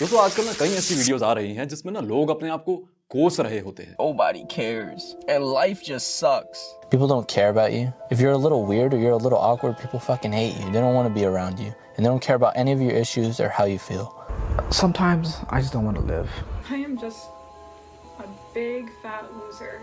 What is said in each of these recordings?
दोस्तों आजकल ना कई ऐसी वीडियोस आ रही हैं जिसमें ना लोग अपने आप को कोस रहे होते हैं। Nobody cares, and life just sucks. People don't care about you. If you're a little weird or you're a little awkward, people fucking hate you. They don't want to be around you. And they don't care about any of your issues or how you feel. Sometimes I just don't want to live. I am just a big fat loser.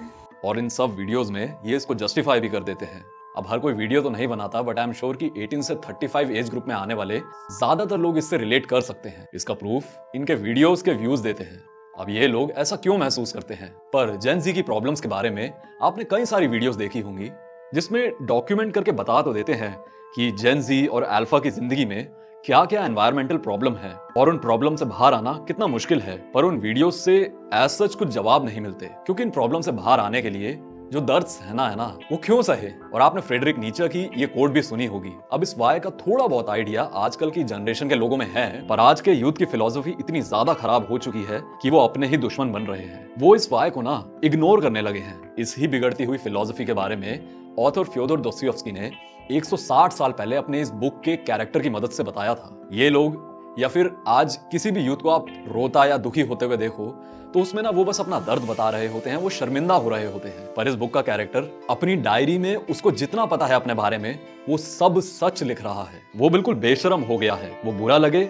और इन सब videos में ये इसको justify भी कर देते हैं। अब हर कोई वीडियो तो नहीं बनाता, बट आई एम श्योर कि 18 से 35 एज ग्रुप में आने वाले ज्यादातर लोग इससे रिलेट कर सकते हैं। इसका प्रूफ इनके वीडियोस के व्यूज देते हैं। अब ये लोग ऐसा क्यों महसूस करते हैं? पर जेन ज़ी की प्रॉब्लम्स के बारे में आपने कई सारी वीडियोस देखी होंगी जिसमें डॉक्यूमेंट करके बता तो देते हैं कि जेन ज़ी और अल्फा की जिंदगी में क्या क्या एनवायरमेंटल प्रॉब्लम है और उन प्रॉब्लम से बाहर आना कितना मुश्किल है। पर उन वीडियोस से एज सच कुछ जवाब नहीं मिलते, क्योंकि इन प्रॉब्लम से बाहर आने के लिए जो दर्द सहना है ना, वो क्यों सहे। और आपने फ्रेडरिक नीचे की ये कोट भी सुनी होगी। अब इस वाय का थोड़ा बहुत आइडिया आजकल की जनरेशन के लोगों में है, पर आज के यूथ की फिलॉसफी इतनी ज्यादा खराब हो चुकी है कि वो अपने ही दुश्मन बन रहे हैं। वो इस वाय को ना इग्नोर करने लगे हैं। इस ही बिगड़ती हुई फिलॉसफी के बारे में ऑथर फ्योदोर दोस्तोयेव्स्की ने 160 साल पहले अपने इस बुक के कैरेक्टर की मदद से बताया था। ये लोग या फिर आज किसी भी यूथ को आप रोता या दुखी होते हुए देखो तो उसमें ना वो बस अपना दर्द बता रहे होते हैं, वो शर्मिंदा हो रहे होते हैं। पर इस बुक का कैरेक्टर अपनी डायरी में उसको जितना पता है अपने बारे में वो सब सच लिख रहा है। वो बिल्कुल बेशरम हो गया है। वो बुरा लगे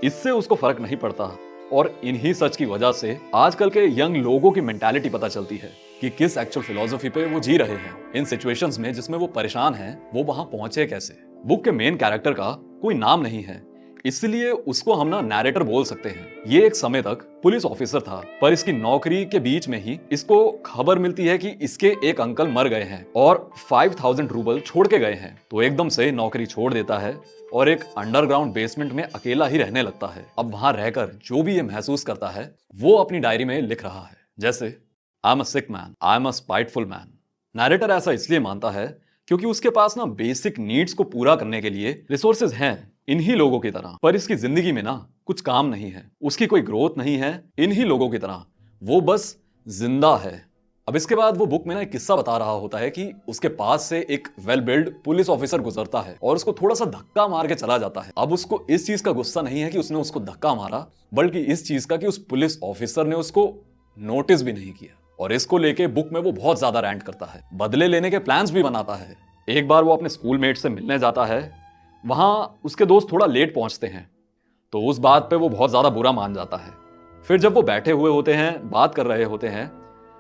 इससे उसको फर्क नहीं पड़ता। और इन्हीं सच की वजह से आजकल के यंग लोगों की मेंटालिटी पता चलती है कि किस एक्चुअल फिलॉसफी पे वो जी रहे हैं। इन सिचुएशंस में जिसमें वो परेशान हैं, वो वहां पहुंचे कैसे। बुक के मेन कैरेक्टर का कोई नाम नहीं है, इसलिए उसको हम ना नैरेटर बोल सकते हैं। ये एक समय तक पुलिस ऑफिसर था, पर इसकी नौकरी के बीच में ही इसको खबर मिलती है कि इसके एक अंकल मर गए हैं और 5000 रूबल छोड़ के गए हैं। तो एकदम से नौकरी छोड़ देता है और एक अंडरग्राउंड बेसमेंट में अकेला ही रहने लगता है। अब वहां रहकर जो भी ये महसूस करता है वो अपनी डायरी में लिख रहा है, जैसे I am a sick man, I am a spiteful man. Narrator ऐसा इसलिए मानता है क्योंकि उसके पास ना बेसिक नीड्स को पूरा करने के लिए रिसोर्सेज हैं इन्हीं लोगों की तरह, पर इसकी जिंदगी में ना कुछ काम नहीं है, उसकी कोई ग्रोथ नहीं है इन्हीं लोगों की तरह, वो बस जिंदा है। अब इसके बाद वो बुक में ना एक किस्सा बता रहा होता है कि उसके पास से एक वेल बिल्ड पुलिस ऑफिसर गुजरता है और उसको थोड़ा सा धक्का मार के चला जाता है। अब उसको इस चीज का गुस्सा नहीं है कि उसने उसको धक्का मारा, बल्कि इस चीज का कि उस पुलिस ऑफिसर ने उसको नोटिस भी नहीं किया। और इसको लेके बुक में वो बहुत ज्यादा रैंट करता है, बदले लेने के प्लान्स भी बनाता है। एक बार वो अपने स्कूलमेट से मिलने जाता है, वहां उसके दोस्त थोड़ा लेट पहुंचते हैं, तो उस बात पे वो बहुत ज्यादा बुरा मान जाता है। फिर जब वो बैठे हुए होते हैं, बात कर रहे होते हैं,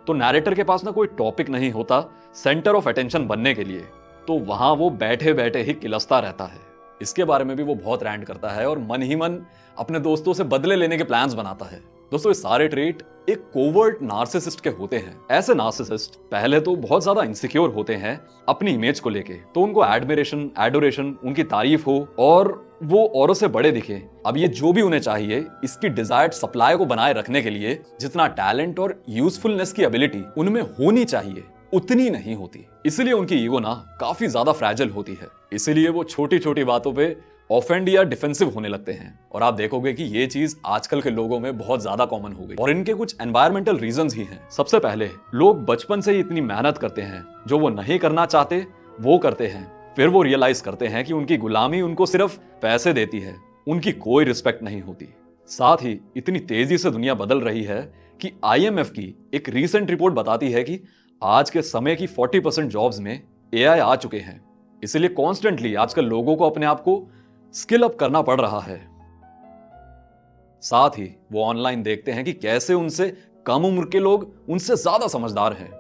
तो नैरेटर के पास ना कोई टॉपिक नहीं होता सेंटर ऑफ अटेंशन बनने के लिए, तो वहां वो बैठे बैठे ही किलसता रहता है। इसके बारे में भी वो बहुत रैंट करता है और मन ही मन अपने दोस्तों से बदले लेने के प्लान्स बनाता है। दोस्तों ये सारे ट्रेट एक कोवर्ट नार्सिसिस्ट के होते हैं। ऐसे नार्सिसिस्ट पहले तो बहुत ज्यादा इनसिक्योर होते हैं अपनी इमेज को लेके, तो उनको एडमिरेशन, एडोरेशन, उनकी तारीफ हो और वो औरों से बड़े दिखे। अब ये जो भी उन्हें चाहिए, इसकी डिजायर्ड सप्लाई को बनाए रखने के लिए जितना टैलेंट और यूजफुलनेस की एबिलिटी उनमें होनी चाहिए उतनी नहीं होती। इसलिए उनकी ईगो ना काफी ज्यादा फ्रैजिल होती है। इसीलिए वो छोटी छोटी बातों पे ऑफेंड या डिफेंसिव होने लगते हैं। और आप देखोगे कि ये चीज आजकल के लोगों में बहुत ज्यादा कॉमन हो गई। और इनके कुछ एनवायरमेंटल रीजंस ही हैं। सबसे पहले, लोग बचपन से ही इतनी मेहनत करते हैं, जो वो नहीं करना चाहते वो करते हैं। फिर वो रियलाइज करते हैं कि उनकी गुलामी उनको सिर्फ पैसे देती है, उनकी कोई रिस्पेक्ट नहीं होती। साथ ही इतनी तेजी से दुनिया बदल रही है कि IMF की एक रीसेंट रिपोर्ट बताती है कि आज के समय की 40% जॉब्स में AI आ चुके हैं। इसलिए कॉन्स्टेंटली आजकल लोगों को अपने आप को स्किल अप करना पड़ रहा है। साथ ही वो ऑनलाइन देखते हैं कि कैसे उनसे कम उम्र के लोग उनसे ज्यादा समझदार हैं।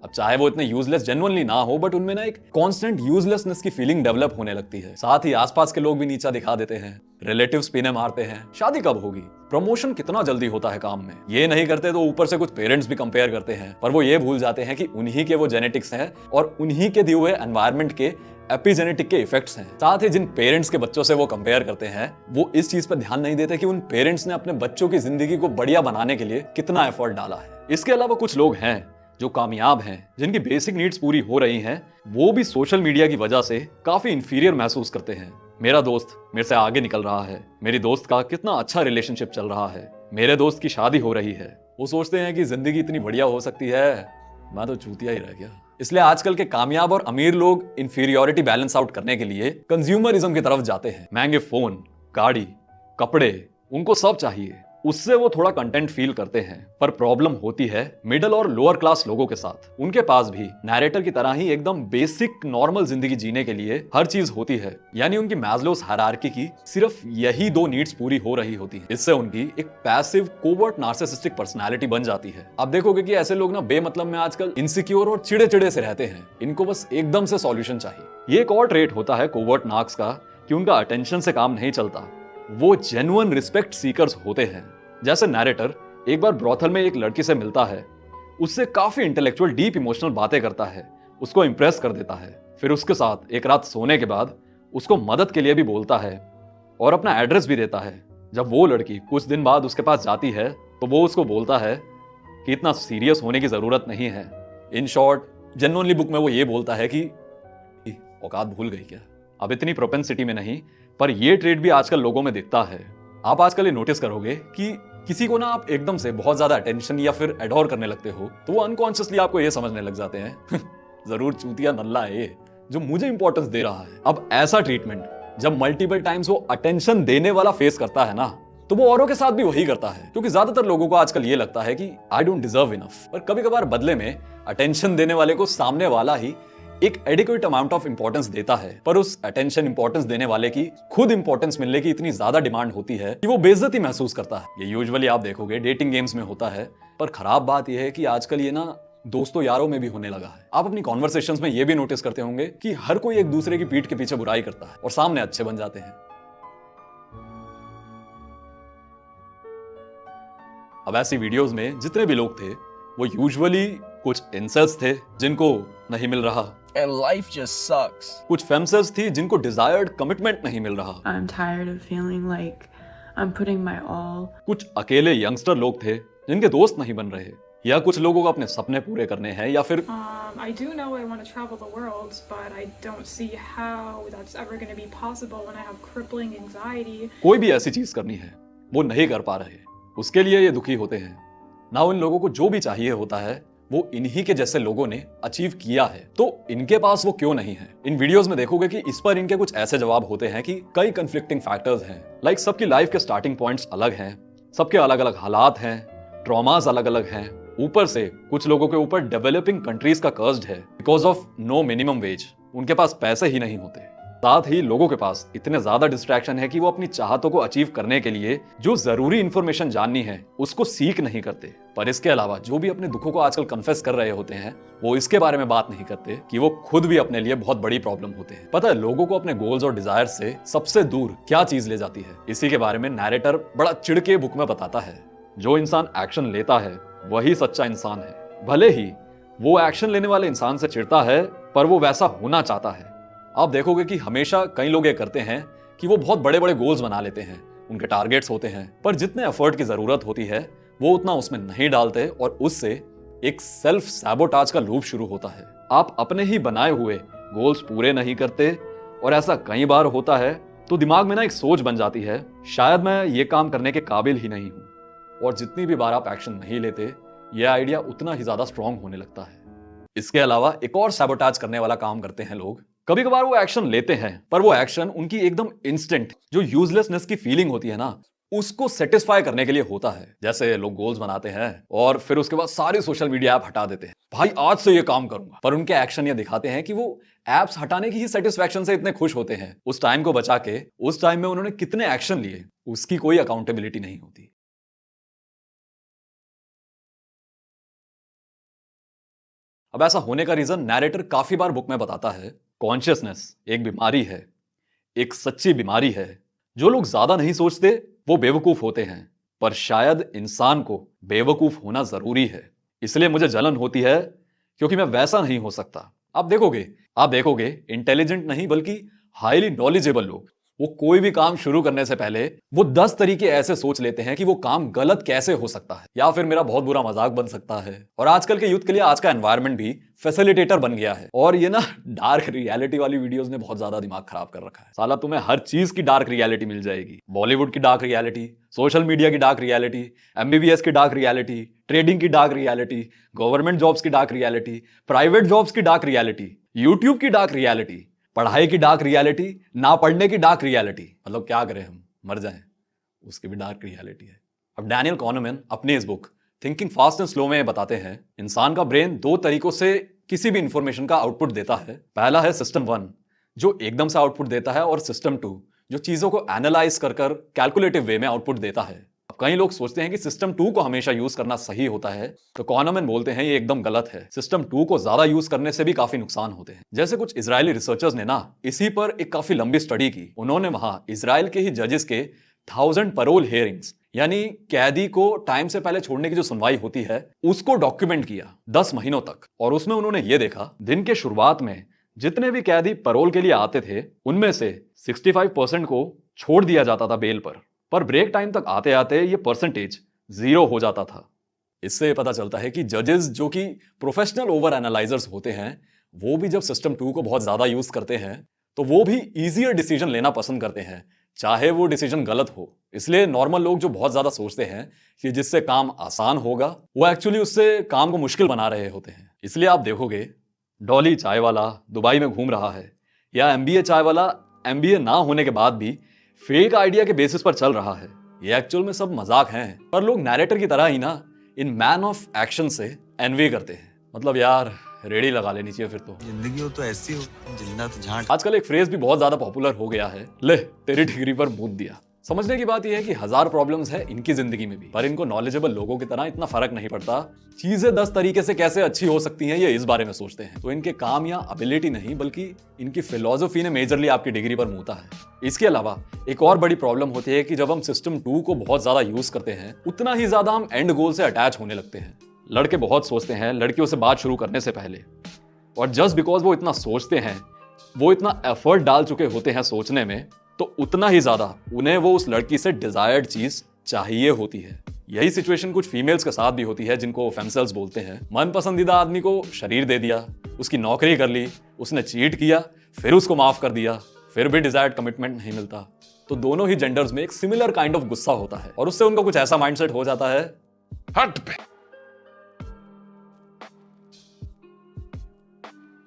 अब चाहे वो इतने यूजलेस जेन्युइनली ना हो, बट उनमें ना एक कांस्टेंट यूजलेसनेस की फीलिंग डेवलप होने लगती है। साथ ही आसपास के लोग भी नीचा दिखा देते हैं, रिलेटिव्स पीने मारते हैं, शादी कब होगी, प्रमोशन कितना जल्दी होता है काम में। ये नहीं करते तो ऊपर से कुछ पेरेंट्स भी कंपेयर करते हैं, पर वो ये भूल जाते हैं कि उन्हीं के वो जेनेटिक्स हैं और उन्हीं के दिए हुए एनवायरनमेंट के एपिजेनेटिक के इफेक्ट्स हैं। साथ ही जिन पेरेंट्स के बच्चों से वो कंपेयर करते हैं, वो इस चीज पर ध्यान नहीं देते कि उन पेरेंट्स ने अपने बच्चों की जिंदगी को बढ़िया बनाने के लिए कितना एफर्ट डाला है। इसके अलावा कुछ लोग हैं जो कामयाब हैं, जिनकी बेसिक नीड्स पूरी हो रही हैं, वो भी सोशल मीडिया की वजह से काफी इंफीरियर महसूस करते हैं। मेरा दोस्त मेरे से आगे निकल रहा है, मेरी दोस्त का कितना अच्छा रिलेशनशिप चल रहा है, मेरे दोस्त की शादी हो रही है। वो सोचते हैं कि जिंदगी इतनी बढ़िया हो सकती है, मैं तो चूतिया ही रह गया। इसलिए आजकल के कामयाब और अमीर लोग इंफीरियोरिटी बैलेंस आउट करने के लिए कंज्यूमरिज्म की तरफ जाते हैं। महंगे फोन, गाड़ी, कपड़े, उनको सब चाहिए, उससे वो थोड़ा कंटेंट फील करते हैं। पर प्रॉब्लम होती है मिडिल और लोअर क्लास लोगों के साथ। उनके पास भी नैरेटर की तरह ही एकदम बेसिक नॉर्मल जिंदगी जीने के लिए हर चीज होती है, यानी उनकी मैस्लोस हायरार्की की सिर्फ यही 2 नीड्स पूरी हो रही होती है। इससे उनकी एक पैसिव कोवर्ट नार्सिसिस्टिक पर्सनालिटी बन जाती है। आप देखोगे कि ऐसे लोग ना बेमतलब में आजकल इनसिक्योर और चिड़े चिड़े से रहते हैं। इनको बस एकदम से सॉल्यूशन चाहिए। ये एक और ट्रेट होता है कोवर्ट नार्क्स का कि उनका अटेंशन से काम नहीं चलता, वो जेन्युइन रिस्पेक्ट सीकर्स होते हैं। जैसे नैरेटर एक बार ब्रॉथल में एक लड़की से मिलता है, उससे काफी इंटेलेक्चुअल डीप इमोशनल बातें करता है, उसको इंप्रेस कर देता है। फिर उसके साथ एक रात सोने के बाद उसको मदद के लिए भी बोलता है और अपना एड्रेस भी देता है। जब वो लड़की कुछ दिन बाद उसके पास जाती है तो वो उसको बोलता है कि इतना सीरियस होने की जरूरत नहीं है। इन शॉर्ट, जेन्युइनली बुक में वो ये बोलता है कि औकात भूल गई क्या। अब इतनी प्रोपेंसिटी में नहीं, पर ये ट्रेड भी आजकल लोगों में दिखता है। आप आजकल ये नोटिस करोगे कि किसी को ना आप एकदम से बहुत ज्यादा अटेंशन या फिर एडोर करने लगते हो तो वो अनकॉन्शियसली आपको ये समझने लग जाते हैं जरूर चूतिया नल्ला है ये जो मुझे इंपॉर्टेंस दे रहा है। अब ऐसा ट्रीटमेंट जब मल्टीपल टाइम्स वो अटेंशन देने वाला फेस करता है ना, तो वो औरों के साथ भी वही करता है, क्योंकि ज्यादातर लोगों को आजकल ये लगता है कि आई डोंट डिजर्व इनफ। पर कभी कभार बदले में अटेंशन देने वाले को सामने वाला ही एक एडिक्वेट अमाउंट ऑफ इंपॉर्टेंस देता है, पर उस अटेंशन इंपॉर्टेंस देने वाले की खुद इंपॉर्टेंस मिलने की इतनी ज्यादा डिमांड होती है कि वो बेइज्जती महसूस करता है। ये यूजुअली आप देखोगे डेटिंग गेम्स में होता है, पर खराब बात यह है कि आजकल ये ना दोस्तों यारों में भी होने लगा है। आप अपनी कॉन्वर्सेशंस में ये भी नोटिस करते होंगे कि हर कोई एक दूसरे की पीठ के पीछे बुराई करता है और सामने अच्छे बन जाते हैं। अब ऐसी वीडियोस में जितने भी लोग थे वो यूजुअली कुछ इंसेल्स थे जिनको नहीं मिल रहा, And life just sucks. कुछ फेमसेल्स थी जिनको डिजायर्ड कमिटमेंट नहीं मिल रहा, I'm tired of feeling like I'm putting my all. कुछ अकेले यंगस्टर लोग थे जिनके दोस्त नहीं बन रहे, या कुछ लोगों को अपने सपने पूरे करने हैं, या फिर I do know I want to travel the world, but I don't see how that's ever going to be possible when I have crippling anxiety. कोई भी ऐसी चीज करनी है वो नहीं कर पा रहे, उसके लिए ये दुखी होते हैं। ना इन लोगों को जो भी चाहिए होता है वो इन्हीं के जैसे लोगों ने अचीव किया है, तो इनके पास वो क्यों नहीं है। इन वीडियोस में देखोगे कि इस पर इनके कुछ ऐसे जवाब होते हैं कि कई कंफ्लिक्टिंग फैक्टर्स हैं। लाइक सबकी लाइफ के स्टार्टिंग पॉइंट्स अलग हैं, सबके अलग अलग हालात हैं, ट्रॉमास अलग अलग हैं। ऊपर से कुछ लोगों के ऊपर डेवलपिंग कंट्रीज का कर्स्ड है because of no minimum wage, उनके पास पैसे ही नहीं होते। साथ ही लोगों के पास इतने ज्यादा डिस्ट्रैक्शन है कि वो अपनी चाहतों को अचीव करने के लिए जो जरूरी इंफॉर्मेशन जाननी है उसको सीख नहीं करते। पर इसके अलावा जो भी अपने दुखों को आजकल कन्फेस कर रहे होते हैं वो इसके बारे में बात नहीं करते कि वो खुद भी अपने लिए बहुत बड़ी प्रॉब्लम होते हैं। पता है लोगों को अपने गोल्स और डिजायर से सबसे दूर क्या चीज ले जाती है? इसी के बारे में नैरेटर बड़ा चिढ़के बुक में बताता है। जो इंसान एक्शन लेता है वही सच्चा इंसान है। भले ही वो एक्शन लेने वाले इंसान से चिढ़ता है, पर वो वैसा होना चाहता है। आप देखोगे कि हमेशा कई लोग ये करते हैं कि वो बहुत बड़े बड़े गोल्स बना लेते हैं, उनके टारगेट्स होते हैं, पर जितने एफर्ट की जरूरत होती है वो उतना उसमें नहीं डालते और उससे एक सेल्फ सैबोटाज का लूप शुरू होता है। आप अपने ही बनाए हुए गोल्स पूरे नहीं करते और ऐसा कई बार होता है तो दिमाग में ना एक सोच बन जाती है, शायद मैं ये काम करने के काबिल ही नहीं हूं। और जितनी भी बार आप एक्शन नहीं लेते ये आइडिया उतना ही ज्यादा स्ट्रांग होने लगता है। इसके अलावा एक और सैबोटाज करने वाला काम करते हैं लोग। कभी कभार वो एक्शन लेते हैं पर वो एक्शन उनकी एकदम इंस्टेंट जो यूजलेसनेस की फीलिंग होती है ना उसको सेटिस्फाई करने के लिए होता है। जैसे लोग गोल्स बनाते हैं और फिर उसके बाद सारे सोशल मीडिया ऐप हटा देते हैं, भाई आज से ये काम करूंगा, पर उनके एक्शन ये दिखाते हैं कि वो एप्स हटाने की ही सेटिस्फैक्शन से इतने खुश होते हैं। उस टाइम को बचा के उस टाइम में उन्होंने कितने एक्शन लिए उसकी कोई अकाउंटेबिलिटी नहीं होती। अब ऐसा होने का रीजन नैरेटर काफी बार बुक में बताता है। कॉन्शियसनेस एक बीमारी है, एक सच्ची बीमारी है। जो लोग ज्यादा नहीं सोचते वो बेवकूफ होते हैं, पर शायद इंसान को बेवकूफ होना जरूरी है। इसलिए मुझे जलन होती है क्योंकि मैं वैसा नहीं हो सकता। आप देखोगे इंटेलिजेंट नहीं बल्कि हाईली नॉलेजेबल लोग वो कोई भी काम शुरू करने से पहले वो 10 तरीके ऐसे सोच लेते हैं कि वो काम गलत कैसे हो सकता है या फिर मेरा बहुत बुरा मजाक बन सकता है। और आजकल के यूथ के लिए आज का एनवायरनमेंट भी फैसिलिटेटर बन गया है। और ये ना डार्क रियलिटी वाली वीडियोस ने बहुत ज्यादा दिमाग खराब कर रखा है। साला तुम्हें हर चीज की डार्क रियलिटी मिल जाएगी। बॉलीवुड की डार्क रियलिटी, सोशल मीडिया की डार्क रियलिटी, MBBS की डार्क रियलिटी, ट्रेडिंग की डार्क रियलिटी, गवर्नमेंट जॉब्स की डार्क रियलिटी, प्राइवेट जॉब्स की डार्क रियलिटी, यूट्यूब की डार्क रियलिटी, पढ़ाई की डार्क रियलिटी, ना पढ़ने की डार्क रियलिटी। मतलब क्या करें हम, मर जाएं। उसकी भी डार्क रियलिटी है। अब डैनियल कॉनमैन अपनी इस book thinking fast and slow में बताते हैं इंसान का ब्रेन दो तरीकों से किसी भी इंफॉर्मेशन का आउटपुट देता है। पहला है सिस्टम 1 जो एकदम से आउटपुट देता है, और सिस्टम 2 जो चीजों को एनालाइज कर कैलकुलेटिव वे में आउटपुट देता है। अब कई लोग सोचते हैं कि सिस्टम 2 को हमेशा यूज करना सही होता है, तो कॉनमैन बोलते हैं ये एकदम गलत है। सिस्टम 2 को ज्यादा यूज करने से भी काफी नुकसान होते हैं। जैसे कुछ इजरायली रिसर्चर्स ने ना इसी पर एक काफी लंबी स्टडी की। उन्होंने वहां इजराइल के ही जजेस के 1000 पैरोल हियरिंग्स यानी कैदी को टाइम से पहले छोड़ने की जो सुनवाई होती है उसको डॉक्यूमेंट किया 10 महीनों तक। और उसमें उन्होंने ये देखा दिन के शुरुआत में जितने भी कैदी पैरोल के लिए आते थे उनमें से 65% को छोड़ दिया जाता था बेल पर ब्रेक टाइम तक आते आते ये परसेंटेज 0 हो जाता था। इससे पता चलता है कि जजेस जो कि प्रोफेशनल ओवर एनालाइजर्स होते हैं वो भी जब सिस्टम 2 को बहुत ज्यादा यूज करते हैं तो वो भी इजियर डिसीजन लेना पसंद करते हैं, चाहे वो डिसीजन गलत हो। इसलिए नॉर्मल लोग जो बहुत ज्यादा सोचते हैं कि जिससे काम आसान होगा वो एक्चुअली उससे काम को मुश्किल बना रहे होते हैं। इसलिए आप देखोगे डॉली चाय वाला दुबई में घूम रहा है या MBA चाय वाला MBA ना होने के बाद भी फेक आइडिया के बेसिस पर चल रहा है। ये एक्चुअल में सब मजाक हैं, पर लोग नैरेटर की तरह ही ना इन मैन ऑफ एक्शन से एनवी करते हैं। मतलब यार रेडी लगा लेनी चाहिए फिर तो। जिंदगी हो तो ऐसी हो, जिंदा तो झांट। आजकल एक फ्रेज भी बहुत ज्यादा पॉपुलर हो गया है, ले तेरी डिग्री पर मूत दिया। समझने की बात यह है कि 1000 प्रॉब्लम्स है इनकी जिंदगी में भी, पर इनको नॉलेजेबल लोगों की तरह इतना फर्क नहीं पड़ता चीजें 10 तरीके से कैसे अच्छी हो सकती हैं, ये इस बारे में सोचते हैं। तो इनके काम या एबिलिटी नहीं बल्कि इनकी फिलॉसफी ने मेजरली आपकी डिग्री पर मूता है। इसके अलावा एक और बड़ी प्रॉब्लम होती है कि जब हम सिस्टम 2 को बहुत ज्यादा यूज करते हैं उतना ही ज्यादा हम एंड गोल से अटैच होने लगते हैं। लड़के बहुत सोचते हैं लड़कियों से बात शुरू करने से पहले, और जस्ट बिकॉज वो इतना सोचते हैं, वो इतना एफर्ट डाल चुके होते हैं सोचने में, तो उतना ही ज्यादा उन्हें वो उस लड़की से डिजायर्ड चीज चाहिए होती है। यही सिचुएशन कुछ फीमेल्स के साथ भी होती है जिनको फेमसेल्स बोलते हैं। मन पसंदीदा आदमी को शरीर दे दिया, उसकी नौकरी कर ली, उसने चीट किया, फिर उसको माफ कर दिया, फिर भी डिजायर्ड कमिटमेंट नहीं मिलता। तो दोनों ही जेंडर्स में एक सिमिलर काइंड ऑफ गुस्सा होता है और उससे उनका कुछ ऐसा माइंडसेट हो जाता है, हट पे।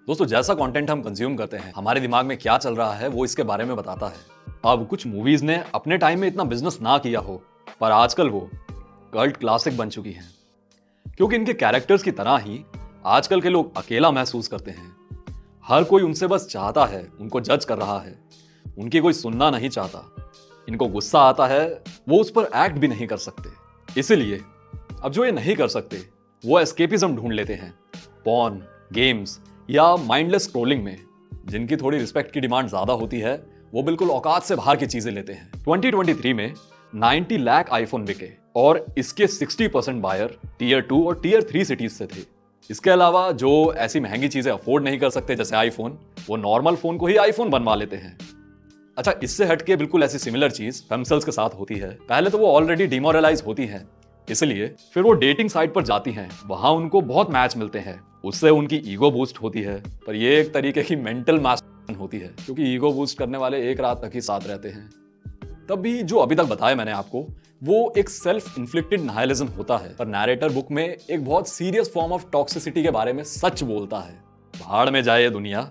दोस्तों जैसा कंटेंट हम कंज्यूम करते हैं हमारे दिमाग में क्या चल रहा है वो इसके बारे में बताता है। अब कुछ मूवीज ने अपने टाइम में इतना बिजनेस ना किया हो पर आजकल वो कल्ट क्लासिक बन चुकी हैं, क्योंकि इनके कैरेक्टर्स की तरह ही आजकल के लोग अकेला महसूस करते हैं। हर कोई उनसे बस चाहता है, उनको जज कर रहा है, उनकी कोई सुनना नहीं चाहता। इनको गुस्सा आता है, वो उस पर एक्ट भी नहीं कर सकते। इसीलिए अब जो ये नहीं कर सकते वो एस्केपिज्म ढूंढ लेते हैं पॉर्न, गेम्स या माइंडलेस स्क्रोलिंग में। जिनकी थोड़ी रिस्पेक्ट की डिमांड ज्यादा होती है वो बिल्कुल औकात से बाहर की चीजें लेते हैं। 2023 में 90 लाख आईफोन बिके और इसके 60% बायर टीयर 2 और टीयर 3 सिटीज से थे। इसके अलावा जो ऐसी महंगी चीजें अफोर्ड नहीं कर सकते जैसे आईफोन, वो नॉर्मल फोन को ही आईफोन बनवा लेते हैं। अच्छा, इससे हटके बिल्कुल ऐसी सिमिलर चीज फेमसेल्स के साथ होती है। पहले तो वो ऑलरेडी डिमोरलाइज होती हैं, इसलिए फिर वो डेटिंग साइट पर जाती हैं, वहां उनको बहुत मैच मिलते हैं, उससे उनकी ईगो बूस्ट होती है। पर ये एक तरीके की मेंटल मास्टरमाइंड होती है, क्योंकि ईगो बूस्ट करने वाले एक रात तक ही साथ रहते हैं। तब भी जो अभी तक बताया मैंने आपको वो एक सेल्फ इन्फ्लिक्टेड नाइलिज्म होता है, पर नैरेटर बुक में एक बहुत सीरियस फॉर्म ऑफ टॉक्सिसिटी के बारे में सच बोलता है। भाड़ में जाए दुनिया,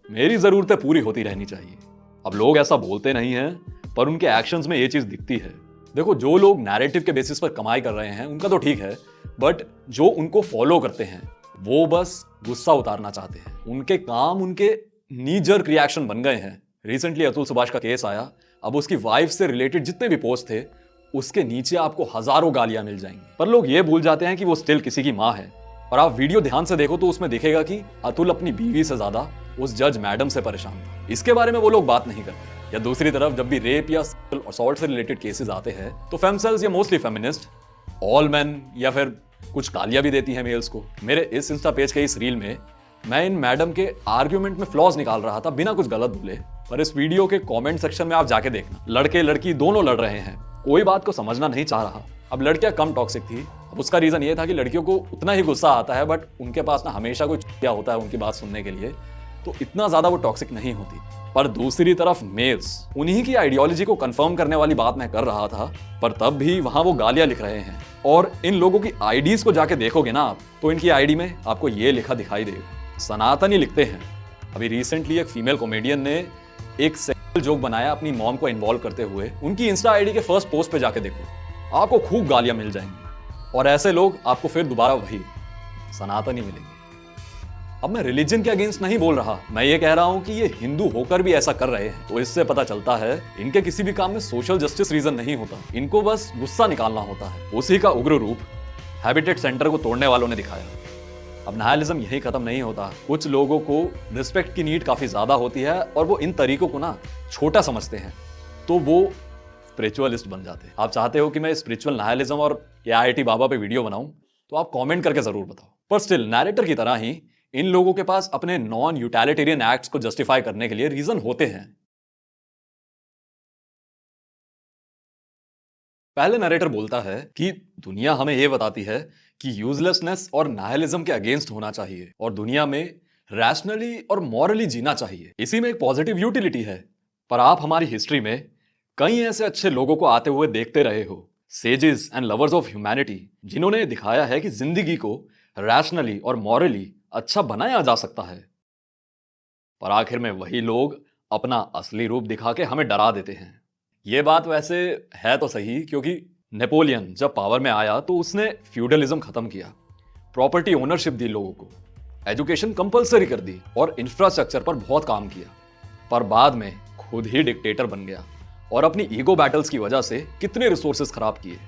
मेरी जरूरतें पूरी होती रहनी चाहिए। अब लोग ऐसा बोलते नहीं हैं पर उनके एक्शंस में ये चीज दिखती है। देखो, जो लोग नैरेटिव के बेसिस पर कमाई कर रहे हैं उनका तो ठीक है, बट जो उनको फॉलो करते हैं वो बस गुस्सा उतारना चाहते हैं। उनके काम उनके नी जर्क रिएक्शन बन गए हैं। रिसेंटली अतुल सुभाष का केस आया, अब उसकी वाइफ से रिलेटेड जितने भी पोस्ट थे उसके नीचे आपको हजारों गालियां मिल जाएंगी। पर लोग ये भूल जाते हैं कि वो स्टिल किसी की माँ है। और आप वीडियो ध्यान से देखो तो उसमें दिखेगा कि अतुल अपनी बीवी से ज्यादा उस जज मैडम से परेशान था। इसके बारे में वो लोग बात नहीं करते। या दूसरी तरफ जब भी रेप या असॉल्ट से रिलेटेड केसेस आते हैं तो फेमसेल्स या मोस्टली फेमिनिस्ट ऑल मैन या फिर कुछ गालियां भी देती हैं मेल्स को। मेरे इस इंस्टा पेज के इस रील में मैं इन मैडम के आर्ग्यूमेंट में फ्लॉज निकाल रहा था बिना कुछ गलत बोले। पर इस वीडियो के कमेंट सेक्शन में आप जाके देखना, लड़के लड़की दोनों लड़ रहे हैं, कोई बात को समझना नहीं चाह रहा। अब लड़कियां कम टॉक्सिक थी, अब उसका रीजन ये था कि लड़कियों को उतना ही गुस्सा आता है बट उनके पास ना हमेशा कोई क्या होता है उनकी बात सुनने के लिए, तो इतना ज्यादा वो टॉक्सिक नहीं होती। पर दूसरी तरफ मेल्स, उन्हीं की आइडियोलॉजी को कंफर्म करने वाली बात मैं कर रहा था, पर तब भी वहां वो गालियां लिख रहे हैं। और इन लोगों की आईडीज को जाके देखोगे ना आप, तो इनकी आईडी में आपको ये लिखा दिखाई देगा, सनातनी लिखते हैं। अभी रिसेंटली एक फीमेल कॉमेडियन ने एक जोक बनाया अपनी मॉम को इन्वॉल्व करते हुए, उनकी इंस्टा आईडी के फर्स्ट पोस्ट पे जाके देखो, आपको खूब गालियां मिल जाएंगी और ऐसे लोग आपको फिर दोबारा वही सनातनी मिलेंगे। अब मैं रिलीजन के अगेंस्ट नहीं बोल रहा, मैं ये कह रहा हूं कि ये हिंदू होकर भी ऐसा कर रहे हैं, तो इससे पता चलता है इनके किसी भी काम में सोशल जस्टिस रीजन नहीं होता, इनको बस गुस्सा निकालना होता है। उसी का उग्र रूप हैबिटेट सेंटर को तोड़ने वालों ने दिखाया। अब नायलिज्म यही खत्म नहीं होता, कुछ लोगों को रिस्पेक्ट की नीड काफी ज्यादा होती है और वो इन तरीकों को ना छोटा समझते हैं, तो वो स्पिरिचुअलिस्ट बन जाते हैं। आप चाहते हो कि मैं स्पिरिचुअल नायलिज्म और AIT बाबा पे वीडियो बनाऊं, तो आप कमेंट करके जरूर बताओ। पर स्टिल नैरेटर की तरह ही इन लोगों के पास अपने नॉन यूटिलिटेरियन एक्ट्स को जस्टिफाई करने के लिए रीजन होते हैं। पहले नरेटर बोलता है कि दुनिया हमें यह बताती है कि यूजलेसनेस और नायलिज्म के अगेंस्ट होना चाहिए और दुनिया में रैशनली और मॉरली जीना चाहिए, इसी में एक पॉजिटिव यूटिलिटी है। पर आप हमारी हिस्ट्री में कई ऐसे अच्छे लोगों को आते हुए देखते रहे हो, sages and lovers of humanity, जिन्होंने दिखाया है कि जिंदगी को रैशनली और मॉरली अच्छा बनाया जा सकता है। पर आखिर में वही लोग अपना असली रूप दिखा के हमें डरा देते हैं। यह बात वैसे है तो सही, क्योंकि नेपोलियन जब पावर में आया तो उसने फ्यूडलिज्म खत्म किया, प्रॉपर्टी ओनरशिप दी लोगों को, एजुकेशन कंपलसरी कर दी और इंफ्रास्ट्रक्चर पर बहुत काम किया। पर बाद में खुद ही डिक्टेटर बन गया और अपनी ईगो बैटल्स की वजह से कितने रिसोर्सेज खराब किए।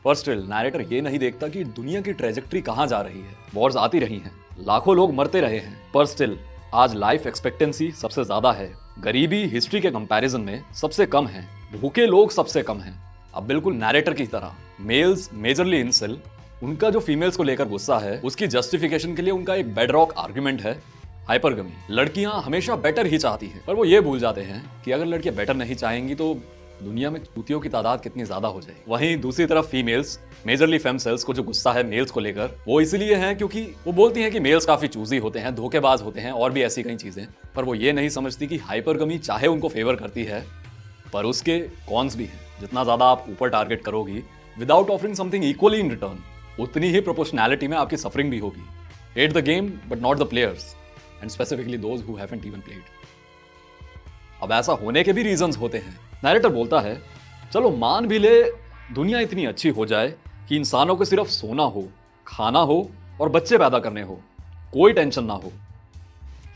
पर स्टिल नैरेटर ये नहीं देखता कि दुनिया की ट्रेजेक्ट्री कहां जा रही है। वॉर्स आती रही हैं, लाखों लोग मरते रहे हैं, पर स्टिल आज लाइफ एक्सपेक्टेंसी सबसे ज्यादा है, गरीबी हिस्ट्री के कंपैरिजन में सबसे कम है, भूखे लोग सबसे कम हैं। अब बिल्कुल नैरेटर की तरह मेल्स मेजरली इंसेल, उनका जो फीमेल्स को लेकर गुस्सा है उसकी जस्टिफिकेशन के लिए उनका एक बेडरॉक आर्गुमेंट है हाइपरगमी। लड़कियां हमेशा बेटर ही चाहती हैं, पर वो ये भूल जाते हैं कि अगर लड़कियां बेटर नहीं चाहेंगी तो दुनिया में चूतियों की तादाद कितनी ज्यादा हो जाएगी। वहीं दूसरी तरफ फीमेल्स, मेजरली फेम सेल्स को जो गुस्सा है मेल्स को लेकर, वो इसलिए है क्योंकि वो बोलती हैं कि मेल्स काफी चूजी होते हैं, धोखेबाज होते हैं और भी ऐसी कई चीजें। पर वो ये नहीं समझती कि हाइपरगमी चाहे उनको फेवर करती है, पर उसके कॉन्स भी हैं। जितना ज्यादा आप ऊपर टारगेट करोगी without offering something equally in return, उतनी ही प्रोपोर्शनैलिटी में आपकी सफरिंग भी होगी। Hate the game but not the players and specifically those who haven't even played. अब ऐसा होने के भी रीजंस होते हैं। नैरेटर बोलता है, चलो मान भी ले दुनिया इतनी अच्छी हो जाए कि इंसानों को सिर्फ सोना हो, खाना हो और बच्चे पैदा करने हो, कोई टेंशन ना हो,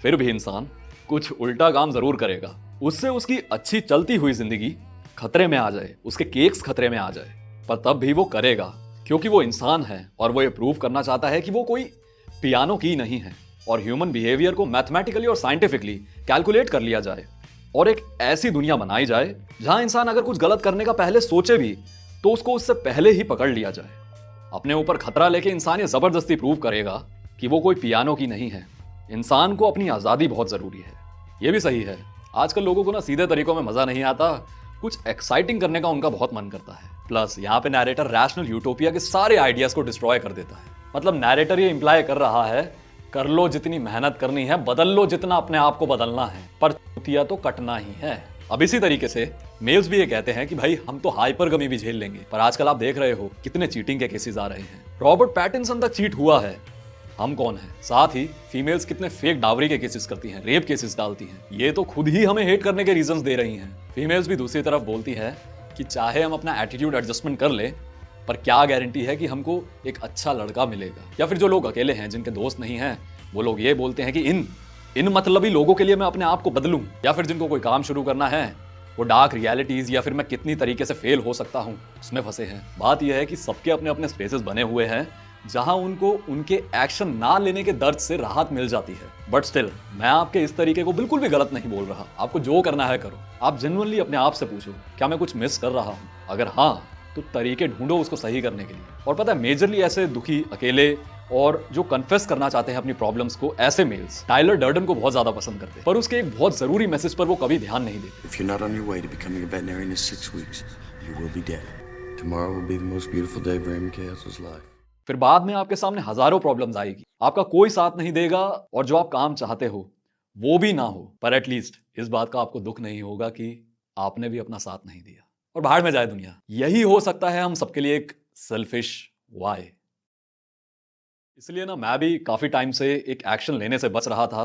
फिर भी इंसान कुछ उल्टा काम जरूर करेगा। उससे उसकी अच्छी चलती हुई जिंदगी खतरे में आ जाए, उसके केक्स खतरे में आ जाए, पर तब भी वो करेगा क्योंकि वो इंसान है और वो ये प्रूव करना चाहता है कि वो कोई पियानो की नहीं है और ह्यूमन बिहेवियर को मैथमेटिकली और साइंटिफिकली कैलकुलेट कर लिया जाए और एक ऐसी दुनिया बनाई जाए जहां इंसान अगर कुछ गलत करने का पहले सोचे भी तो उसको उससे पहले ही पकड़ लिया जाए। अपने ऊपर खतरा लेके इंसान ये जबरदस्ती प्रूव करेगा कि वो कोई पियानो की नहीं है। इंसान को अपनी आजादी बहुत जरूरी है। ये भी सही है, आजकल लोगों को ना सीधे तरीकों में मजा नहीं आता, कुछ एक्साइटिंग करने का उनका बहुत मन करता है। प्लस यहाँ पे नैरेटर रैशनल यूटोपिया के सारे आइडियाज को डिस्ट्रॉय कर देता है। मतलब नैरेटर ये इंप्लाई कर रहा है, कर लो जितनी मेहनत करनी है, बदल लो जितना अपने आप को बदलना है, पर चूतिया तो कटना ही है। अब इसी तरीके से मेल्स भी ये कहते हैं कि भाई हम तो हाइपरगमी भी झेल लेंगे, पर आजकल आप देख रहे हो कितने चीटिंग के केसेस आ रहे हैं। रॉबर्ट पैटिंसन तक चीट हुआ है, हम कौन है? साथ ही फीमेल्स कितने फेक डावरी के केसेस करती हैं, रेप केसेस डालती हैं। ये तो खुद ही हमें हेट करने के रीजंस दे रही हैं। फीमेल्स भी दूसरी तरफ बोलती है कि चाहे हम अपना एटीट्यूड एडजस्टमेंट कर ले, पर क्या गारंटी है कि हमको एक अच्छा लड़का मिलेगा। या फिर जो लोग अकेले हैं, जिनके दोस्त नहीं हैं, वो लोग ये बोलते हैं कि इन मतलबी लोगों के लिए मैं अपने आप को बदलूं। या फिर जिनको कोई काम शुरू करना है, वो डार्क रियलिटीज या फिर मैं कितनी तरीके से फेल हो सकता हूं, उसमें फंसे हैं। बात यह है कि सबके अपने अपने स्पेसेस बने हुए हैं जहां उनको उनके एक्शन ना लेने के दर्द से राहत मिल जाती है। बट स्टिल मैं आपके इस तरीके को बिल्कुल भी गलत नहीं बोल रहा। आपको जो करना है करो। आप जेन्युइनली अपने आप से पूछो, क्या मैं कुछ मिस कर रहा हूं? अगर हाँ, तो तरीके ढूंढो उसको सही करने के लिए। और पता है, मेजरली ऐसे दुखी, अकेले और जो कन्फेस करना चाहते हैं अपनी प्रॉब्लम्स को, ऐसे मेल्स टाइलर डर्डन को बहुत ज्यादा पसंद करते हैं, पर उसके एक बहुत जरूरी मैसेज पर वो कभी ध्यान नहीं देते। If you're not on your way to becoming a veterinarian in 6 weeks, you will be dead. Tomorrow will be the most beautiful day of Raymond Castle's life. फिर बाद में आपके सामने हजारों प्रॉब्लम्स आएगी, आपका कोई साथ नहीं देगा और जो आप काम चाहते हो वो भी ना हो, पर एटलीस्ट इस बात का आपको दुख नहीं होगा कि आपने भी अपना साथ नहीं दिया और बाहर में जाए दुनिया। यही हो सकता है हम सबके लिए एक सेल्फिश वाई। इसलिए ना मैं भी काफी टाइम से एक एक्शन लेने से बच रहा था,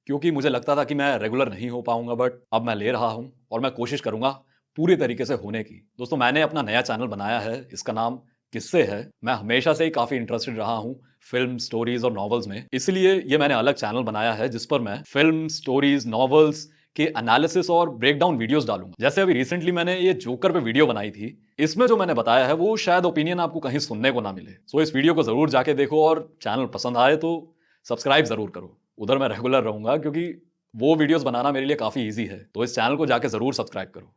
क्योंकि मुझे लगता था कि मैं रेगुलर नहीं हो पाऊंगा, बट अब मैं ले रहा हूं और मैं कोशिश करूंगा पूरे तरीके से होने की। दोस्तों, मैंने अपना नया चैनल बनाया है, इसका नाम किससे है। मैं हमेशा से ही काफी इंटरेस्टेड रहा हूं फिल्म, स्टोरीज और नॉवेल्स में, इसलिए ये मैंने अलग चैनल बनाया है जिस पर मैं फिल्म, स्टोरीज, नॉवेल्स के एनालिसिस और ब्रेकडाउन वीडियोस डालूंगा। जैसे अभी रिसेंटली मैंने ये जोकर पे वीडियो बनाई थी, इसमें जो मैंने बताया है वो शायद ओपिनियन आपको कहीं सुनने को ना मिले। सो इस वीडियो को जरूर जाके देखो और चैनल पसंद आए तो सब्सक्राइब जरूर करो। उधर मैं रेगुलर रहूंगा क्योंकि वो वीडियोस बनाना मेरे लिए काफी ईजी है, तो इस चैनल को जाके जरूर सब्सक्राइब करो।